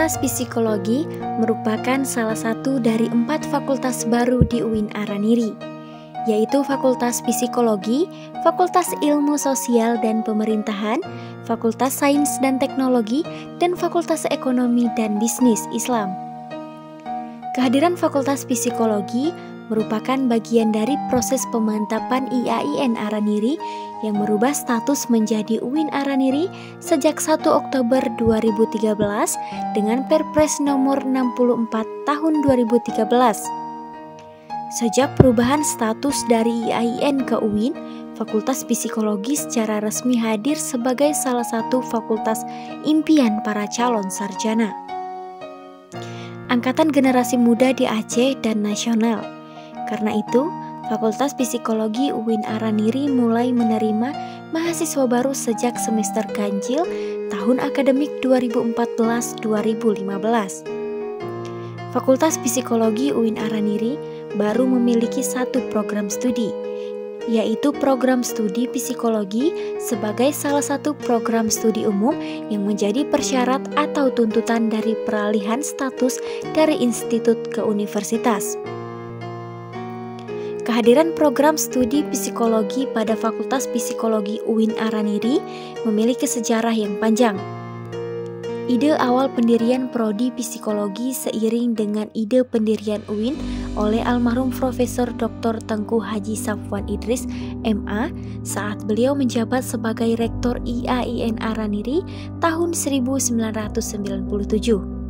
Fakultas Psikologi merupakan salah satu dari 4 fakultas baru di UIN Araniri, yaitu Fakultas Psikologi, Fakultas Ilmu Sosial dan Pemerintahan, Fakultas Sains dan Teknologi, dan Fakultas Ekonomi dan Bisnis Islam. Kehadiran Fakultas Psikologi merupakan bagian dari proses pemantapan IAIN Araniri yang merubah status menjadi UIN Araniri sejak 1 Oktober 2013 dengan Perpres nomor 64 tahun 2013. Sejak perubahan status dari IAIN ke UIN, Fakultas Psikologi secara resmi hadir sebagai salah satu fakultas impian para calon sarjana. Angkatan generasi muda di Aceh dan nasional. Karena itu, Fakultas Psikologi UIN Araniri mulai menerima mahasiswa baru sejak semester ganjil tahun akademik 2014-2015. Fakultas Psikologi UIN Araniri baru memiliki satu program studi, yaitu program studi psikologi sebagai salah satu program studi umum yang menjadi persyarat atau tuntutan dari peralihan status dari institut ke universitas. Kehadiran program studi psikologi pada Fakultas Psikologi UIN Araniri memiliki sejarah yang panjang. Ide awal pendirian Prodi Psikologi seiring dengan ide pendirian UIN oleh almarhum Profesor Dr. Tengku Haji Safwan Idris, MA, saat beliau menjabat sebagai Rektor IAIN Araniri tahun 1997.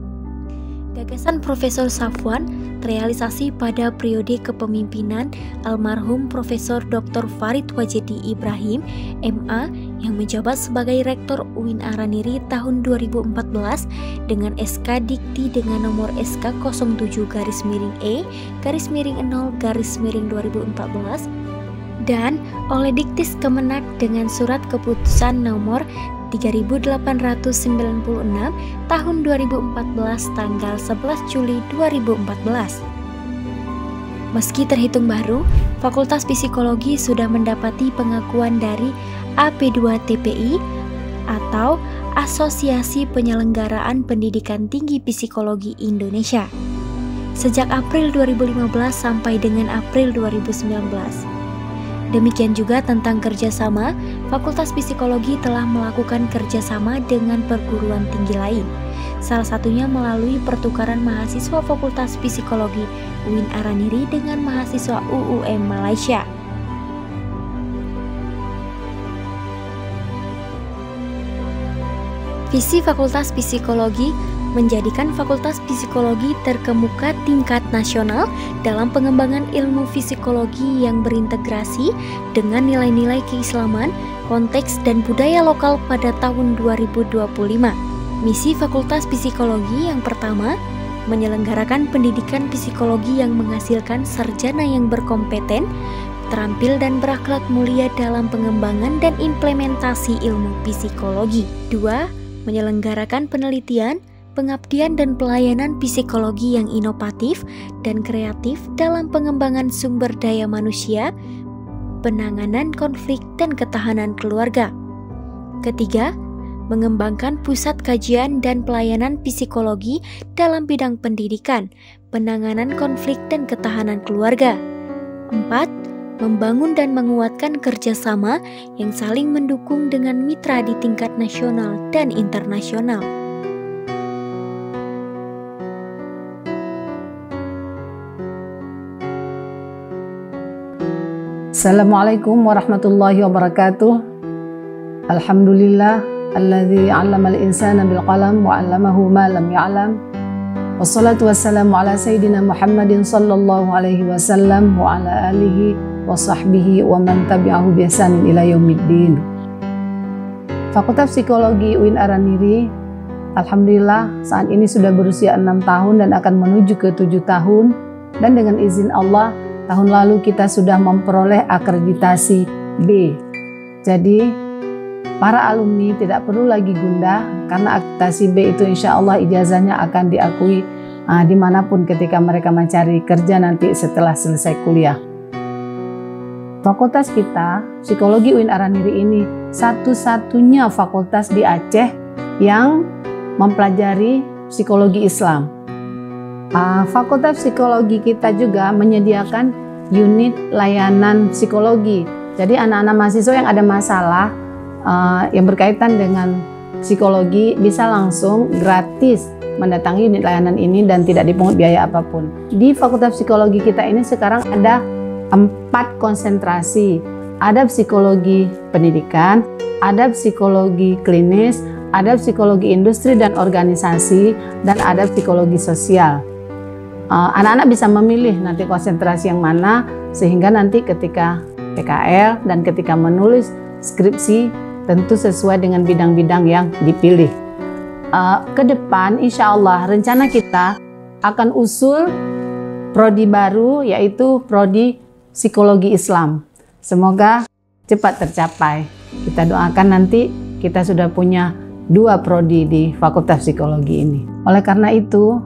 Gagasan Profesor Safwan terrealisasi pada periode kepemimpinan almarhum Profesor Dr. Farid Wajedi Ibrahim, MA, yang menjabat sebagai Rektor UIN Araniri tahun 2014 dengan SK Dikti dengan nomor SK 07-E-0-2014 dan oleh Diktis Kemenak dengan surat keputusan nomor 3896 tahun 2014 tanggal 11 Juli 2014. Meski terhitung baru, Fakultas Psikologi sudah mendapati pengakuan dari AP2TPI atau Asosiasi Penyelenggaraan Pendidikan Tinggi Psikologi Indonesia sejak April 2015 sampai dengan April 2019. Demikian juga tentang kerjasama, Fakultas Psikologi telah melakukan kerjasama dengan perguruan tinggi lain, salah satunya melalui pertukaran mahasiswa Fakultas Psikologi UIN Araniri dengan mahasiswa UUM Malaysia. Visi Fakultas Psikologi menjadikan Fakultas Psikologi terkemuka tingkat nasional dalam pengembangan ilmu psikologi yang berintegrasi dengan nilai-nilai keislaman, konteks, dan budaya lokal pada tahun 2025. Misi Fakultas Psikologi yang pertama, menyelenggarakan pendidikan psikologi yang menghasilkan sarjana yang berkompeten, terampil dan berakhlak mulia dalam pengembangan dan implementasi ilmu psikologi. 2. Menyelenggarakan penelitian, pengabdian dan pelayanan psikologi yang inovatif dan kreatif dalam pengembangan sumber daya manusia, penanganan konflik dan ketahanan keluarga. Ketiga, mengembangkan pusat kajian dan pelayanan psikologi dalam bidang pendidikan, penanganan konflik dan ketahanan keluarga. 4. Membangun dan menguatkan kerjasama yang saling mendukung dengan mitra di tingkat nasional dan internasional. Assalamualaikum warahmatullahi wabarakatuh. Alhamdulillah alladzi 'allamal insana bil qalam wa 'allamahu ma lam ya'lam. Wassalatu wassalamu ala sayyidina Muhammadin sallallahu alaihi wasallam wa ala alihi wa sahbihi wa man tabi'ahu bi ihsanin ila yaumiddin. Fakultas Psikologi UIN Araniri alhamdulillah saat ini sudah berusia 6 tahun dan akan menuju ke 7 tahun, dan dengan izin Allah tahun lalu kita sudah memperoleh akreditasi B. Jadi para alumni tidak perlu lagi gundah karena akreditasi B itu insya Allah ijazahnya akan diakui dimanapun ketika mereka mencari kerja nanti setelah selesai kuliah. Fakultas kita, Psikologi UIN Araniri ini satu-satunya fakultas di Aceh yang mempelajari Psikologi Islam. Fakultas Psikologi kita juga menyediakan unit layanan psikologi. Jadi anak-anak mahasiswa yang ada masalah yang berkaitan dengan psikologi bisa langsung gratis mendatangi unit layanan ini dan tidak dipungut biaya apapun. Di Fakultas Psikologi kita ini sekarang ada 4 konsentrasi. Ada psikologi pendidikan, ada psikologi klinis, ada psikologi industri dan organisasi, dan ada psikologi sosial. Anak-anak bisa memilih nanti konsentrasi yang mana, sehingga nanti ketika PKL dan ketika menulis skripsi tentu sesuai dengan bidang-bidang yang dipilih. Ke depan insya Allah rencana kita akan usul prodi baru, yaitu prodi psikologi Islam. Semoga cepat tercapai. Kita doakan nanti kita sudah punya 2 prodi di Fakultas Psikologi ini. Oleh karena itu,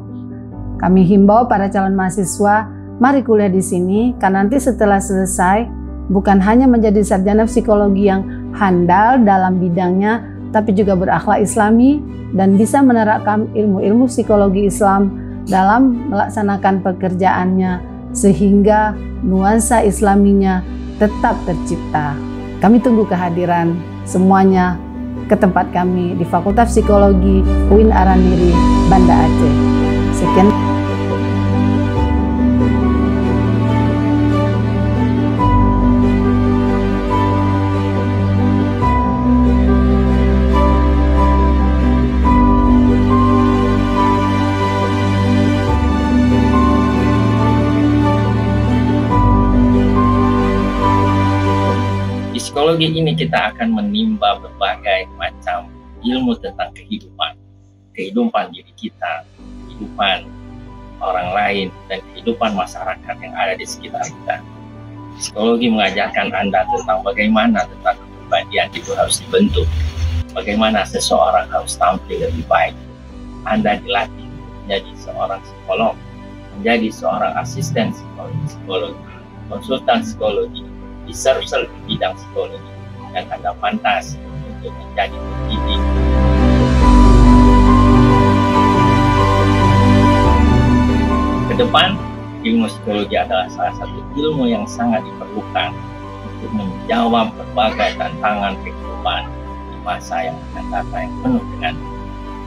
kami himbau para calon mahasiswa, mari kuliah di sini, karena nanti setelah selesai, bukan hanya menjadi sarjana psikologi yang handal dalam bidangnya, tapi juga berakhlak Islami dan bisa menerapkan ilmu-ilmu psikologi Islam dalam melaksanakan pekerjaannya, sehingga nuansa Islaminya tetap tercipta. Kami tunggu kehadiran semuanya ke tempat kami di Fakultas Psikologi UIN Araniri, Banda Aceh. Sekian. Psikologi ini kita akan menimba berbagai macam ilmu tentang kehidupan diri kita, kehidupan orang lain, dan kehidupan masyarakat yang ada di sekitar kita. Psikologi mengajarkan Anda tentang bagaimana tentang kepribadian itu harus dibentuk, bagaimana seseorang harus tampil lebih baik. Anda dilatih menjadi seorang psikolog, menjadi seorang asisten psikologi, konsultan psikologi, researcher di bidang psikologi, dan Anda pantas untuk menjadi pendidik. Ke depan, ilmu psikologi adalah salah satu ilmu yang sangat diperlukan untuk menjawab berbagai tantangan kehidupan di masa yang akan datang yang penuh dengan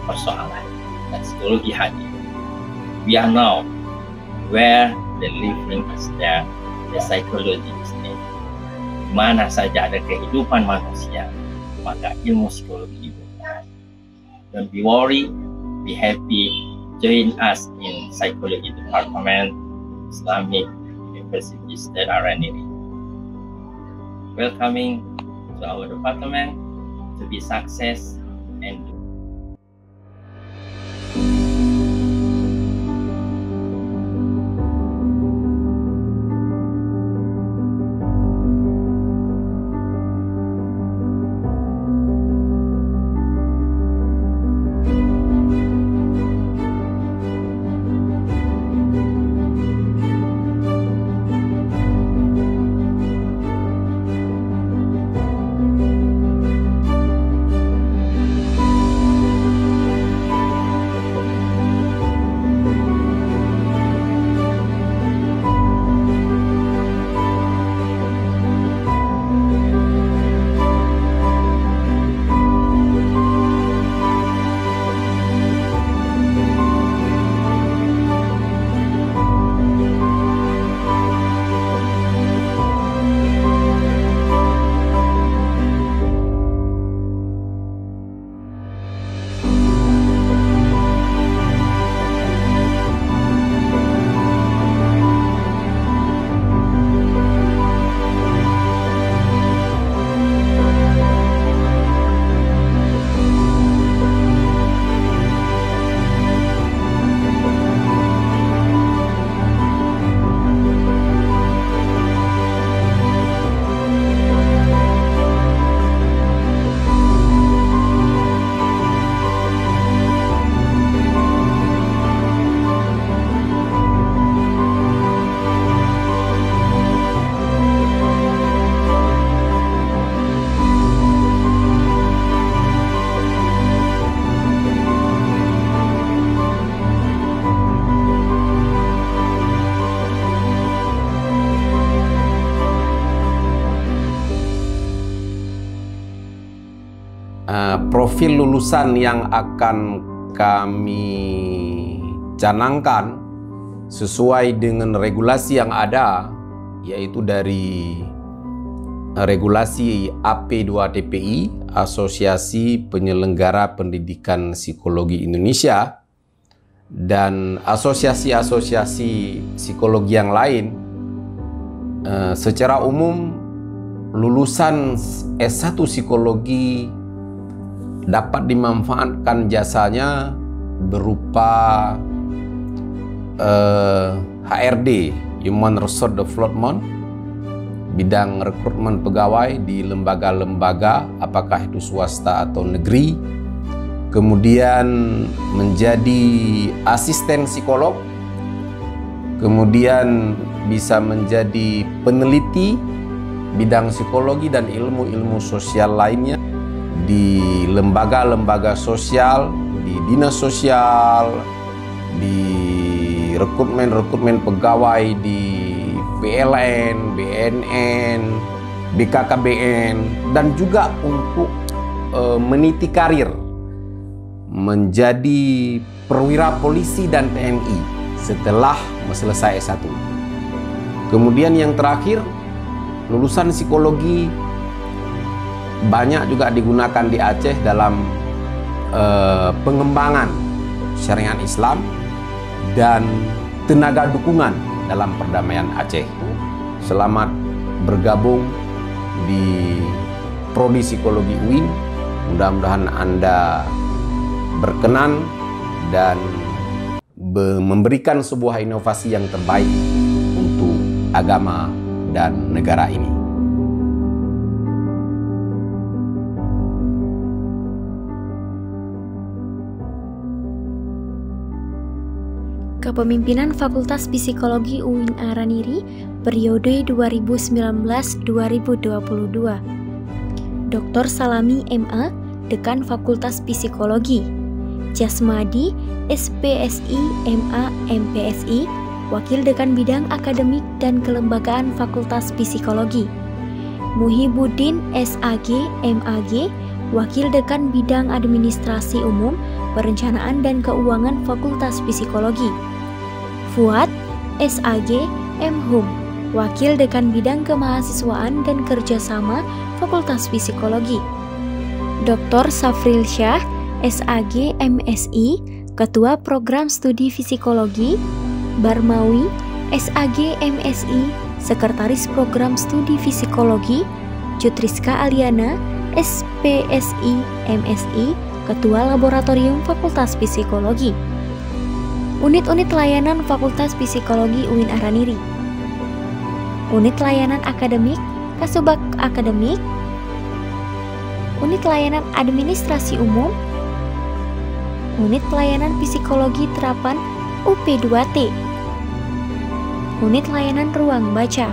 persoalan, dan psikologi hadir. We are now where the living is there, the psychology is there. Di mana saja ada kehidupan manusia, maka ilmu psikologi itu. Don't be worried, be happy. Join us in Psychology Department, Islamic University State Araniri. Welcoming to our department to be success and profil lulusan yang akan kami canangkan sesuai dengan regulasi yang ada, yaitu dari regulasi AP2TPI, Asosiasi Penyelenggara Pendidikan Psikologi Indonesia, dan asosiasi-asosiasi psikologi yang lain. Secara umum, lulusan S1 psikologi dapat dimanfaatkan jasanya berupa HRD, Human Resource Development, bidang rekrutmen pegawai di lembaga-lembaga, apakah itu swasta atau negeri, kemudian menjadi asisten psikolog, kemudian bisa menjadi peneliti bidang psikologi dan ilmu-ilmu sosial lainnya di lembaga-lembaga sosial, di dinas sosial, di rekrutmen pegawai di PLN, BNN, BKKBN, dan juga untuk meniti karir menjadi perwira polisi dan TNI setelah selesai S1. Kemudian yang terakhir, lulusan psikologi banyak juga digunakan di Aceh dalam pengembangan syariat Islam dan tenaga dukungan dalam perdamaian Aceh. Selamat bergabung di Prodi Psikologi UIN. Mudah-mudahan Anda berkenan dan memberikan sebuah inovasi yang terbaik untuk agama dan negara ini. Kepemimpinan Fakultas Psikologi UIN Araniri periode 2019-2022. Dr. Salami MA, Dekan Fakultas Psikologi. Jasmadi SPSI MA MPSI, Wakil Dekan Bidang Akademik dan Kelembagaan Fakultas Psikologi. Muhibuddin SAG MAG, Wakil Dekan Bidang Administrasi Umum, Perencanaan dan Keuangan Fakultas Psikologi. Fuad SAG MHum, Wakil Dekan Bidang Kemahasiswaan dan Kerjasama Fakultas Psikologi. Dr. Safril Syah SAG MSI, Ketua Program Studi Psikologi. Barmawi SAG MSI, Sekretaris Program Studi Psikologi. Jutriska Aliana SPSI MSI, Ketua Laboratorium Fakultas Psikologi. Unit-unit layanan Fakultas Psikologi UIN Araniri. Unit layanan akademik Kasubag Akademik. Unit layanan administrasi umum. Unit pelayanan psikologi terapan UP2T. Unit layanan ruang baca.